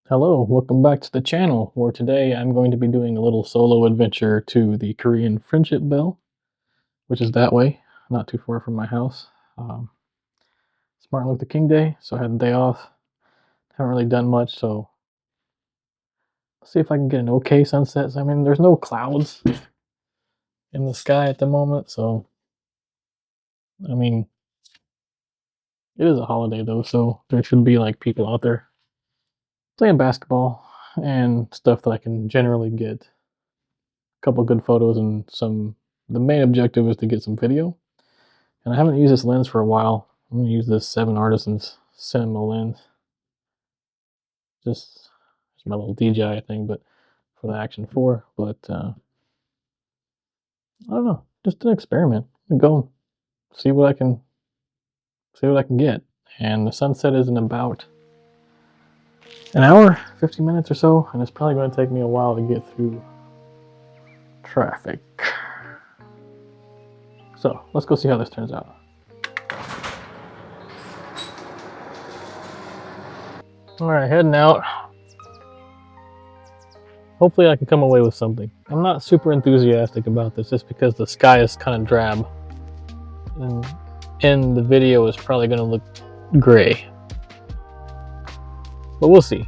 Hello, welcome back to the channel, where today I'm going to be doing a little solo adventure to the Korean Friendship Bell, which is that way, not too far from my house. Um, it's Martin Luther King Day, so I had the day off. Haven't really done much, so let's see if I can get an okay sunset. I mean, there's no clouds in the sky at the moment, so I mean, it is a holiday though, so there should be like people out there playing basketball and stuff that I can generally get a couple good photos and some. The main objective is to get some video. And I haven't used this lens for a while. I'm going to use this 7 Artisans cinema lens. Just my little DJI thing, but for the Action 4. But I don't know, just an experiment. Go see what I can get. And the sunset is in about an hour, 50 minutes or so, and it's probably going to take me a while to get through traffic. So let's go see how this turns out. Alright, heading out. Hopefully I can come away with something. I'm not super enthusiastic about this just because the sky is kind of drab. And in the video is probably going to look gray. But we'll see.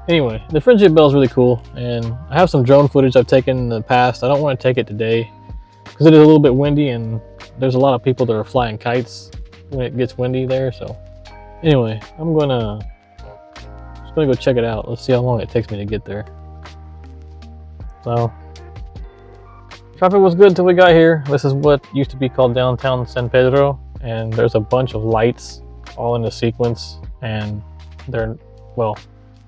Anyway, the Friendship Bell is really cool, and I have some drone footage I've taken in the past. I don't want to take it today because it is a little bit windy and there's a lot of people that are flying kites when it gets windy there. So anyway, I'm gonna go check it out. Let's see how long it takes me to get there. So traffic was good until we got here. This is what used to be called downtown San Pedro, and there's a bunch of lights all in a sequence, and they're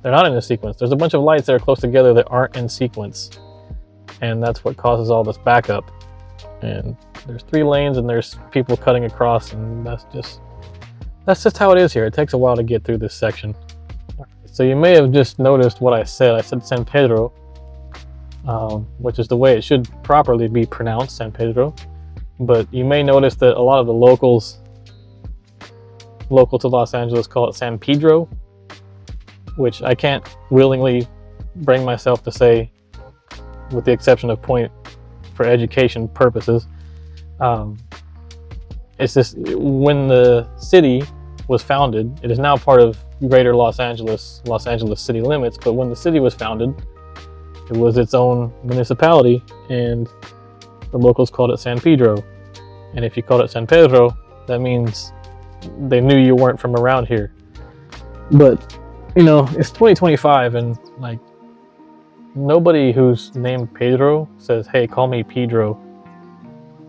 not in a sequence. There's a bunch of lights that are close together that aren't in sequence, and that's what causes all this backup. And there's 3 lanes and there's people cutting across, and that's just how it is here. It takes a while to get through this section. So you may have just noticed what I said. I said San Pedro, which is the way it should properly be pronounced, San Pedro. But you may notice that a lot of the locals local to Los Angeles call it San Pedro, which I can't willingly bring myself to say, with the exception of point for education purposes. It's just when the city was founded, it is now part of greater Los Angeles city limits, but when the city was founded, it was its own municipality, and the locals called it San Pedro. And if you called it San Pedro, that means they knew you weren't from around here. But you know, it's 2025, and like, nobody who's named Pedro says, hey, call me Pedro.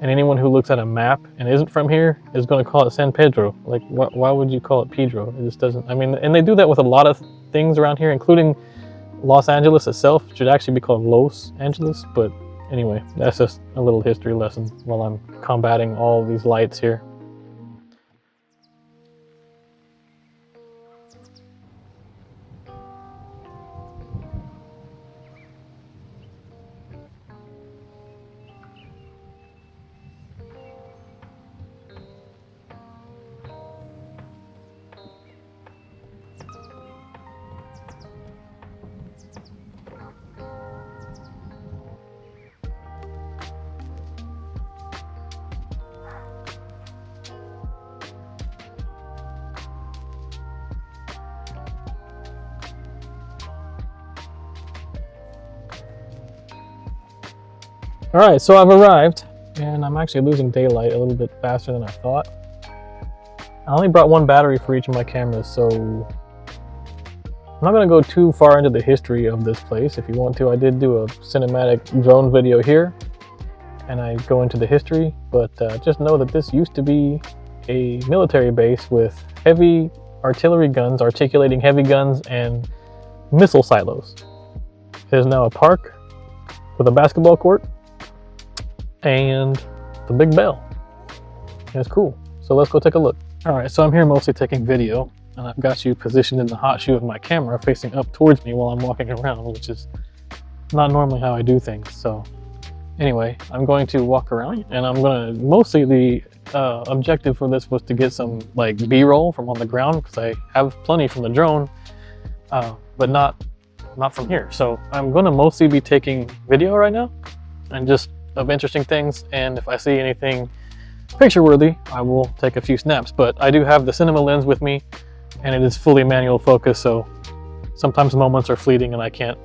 And anyone who looks at a map and isn't from here is going to call it San Pedro. Like, why would you call it Pedro? It just doesn't. I mean, and they do that with a lot of things around here, including Los Angeles itself. It should actually be called Los Angeles. But anyway, that's just a little history lesson while I'm combating all these lights here. Alright, so I've arrived, and I'm actually losing daylight a little bit faster than I thought. I only brought 1 battery for each of my cameras, so I'm not going to go too far into the history of this place. If you want to, I did do a cinematic drone video here, and I go into the history, but just know that this used to be a military base with heavy artillery guns, articulating heavy guns, and missile silos. It is now a park with a basketball court and the big bell. And it's cool. So let's go take a look. Alright, so I'm here mostly taking video, and I've got you positioned in the hot shoe of my camera facing up towards me while I'm walking around, which is not normally how I do things. So anyway, I'm going to walk around, and I'm going to, mostly the objective for this was to get some like B-roll from on the ground, because I have plenty from the drone, but not not from here. So I'm gonna mostly be taking video right now and just of interesting things, and if I see anything picture worthy, I will take a few snaps. But I do have the cinema lens with me, and it is fully manual focus, so sometimes moments are fleeting and I can't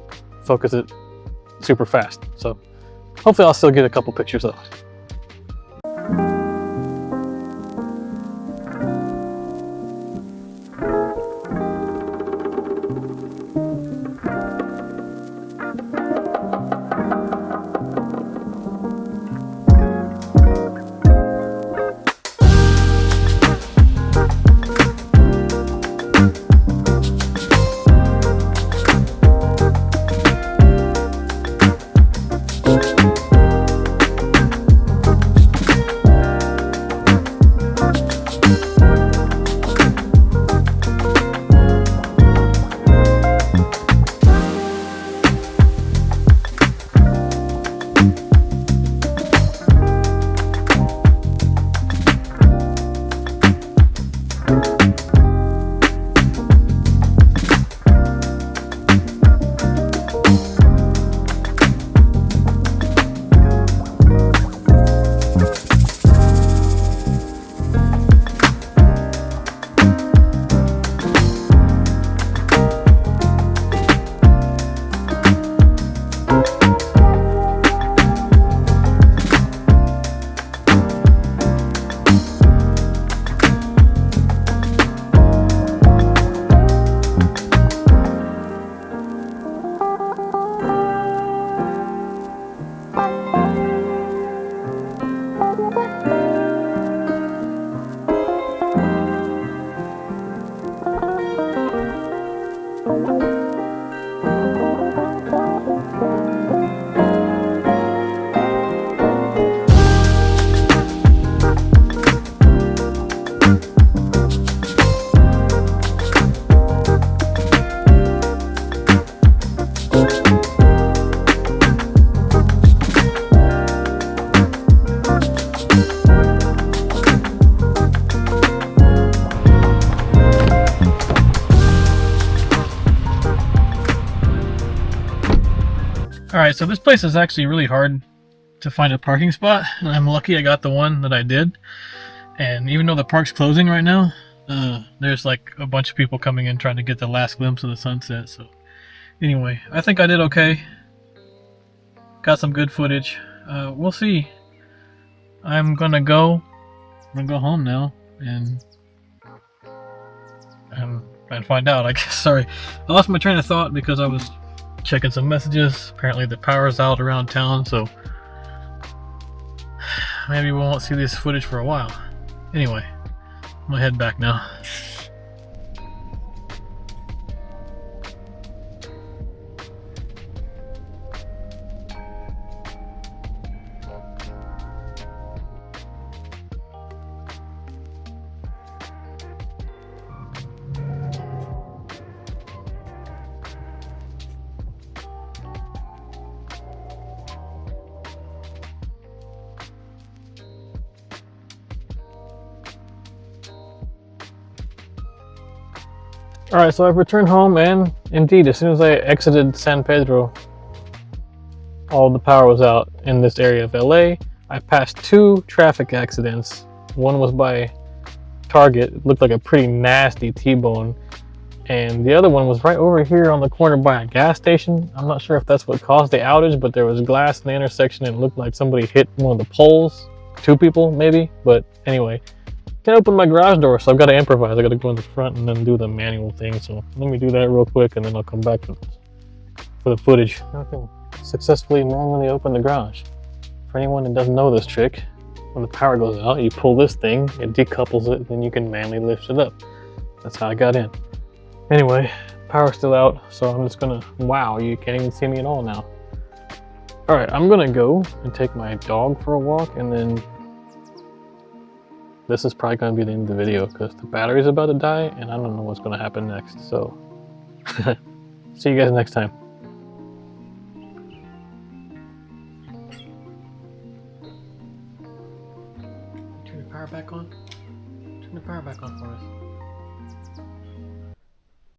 focus it super fast. So hopefully I'll still get a couple pictures though. Alright, so this place is actually really hard to find a parking spot, and I'm lucky I got the one that I did. And even though the park's closing right now, there's like a bunch of people coming in trying to get the last glimpse of the sunset. So anyway, I think I did okay. Got some good footage. We'll see. I'm gonna go home now and find out, I guess. Sorry, I lost my train of thought because I was checking some messages. Apparently the power's out around town, so maybe we won't see this footage for a while. Anyway, I'm gonna head back now. Alright, so I've returned home, and indeed, as soon as I exited San Pedro, all the power was out in this area of LA. I passed 2 traffic accidents. One was by Target. It looked like a pretty nasty T-bone. And the other one was right over here on the corner by a gas station. I'm not sure if that's what caused the outage, but there was glass in the intersection and it looked like somebody hit one of the poles. 2 people, maybe. But anyway, can't open my garage door, so I've got to improvise. I got to go in the front and then do the manual thing. So let me do that real quick, and then I'll come back for the footage. I can successfully manually open the garage. For anyone that doesn't know this trick, when the power goes out, you pull this thing, it decouples it, then you can manually lift it up. That's how I got in. Anyway, power's still out, so I'm just gonna, wow, you can't even see me at all now. Alright, I'm gonna go and take my dog for a walk, and then this is probably gonna be the end of the video because the battery's about to die and I don't know what's gonna happen next, so see you guys next time. Turn the power back on. Turn the power back on for us.